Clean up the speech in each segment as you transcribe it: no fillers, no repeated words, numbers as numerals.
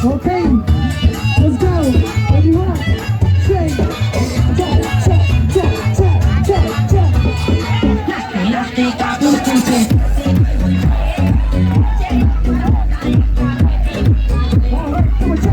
Okay, let's go. Everyone, shake. Cha, cha, cha, cha, cha, cha. All right, come on, cha.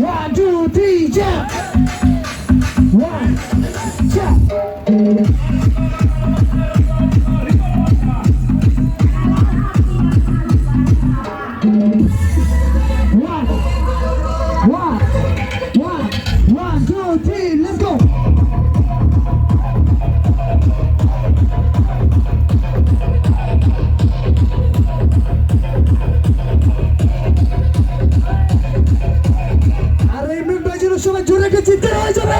One, two, three, jump. One, jump. One, two, three, let's go. আরে meet বাজানোর সময় জোরে কে চিৎকার হয়ে যাবে।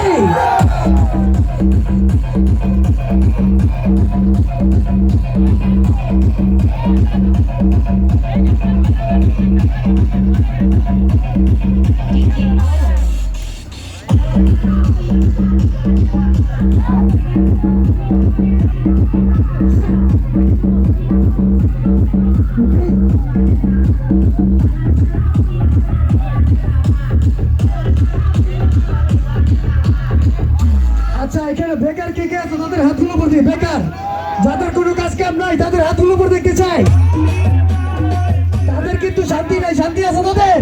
আচ্ছা এখানে বেকার কে কে আছে তাদের হাতগুলো উপর দিয়ে বেকার যাদের কোনো কাজ কাম নাই তাদের হাতগুলো উপর দেখতে চাই তাদের কিন্তু শান্তি নাই শান্তি আছে তাদের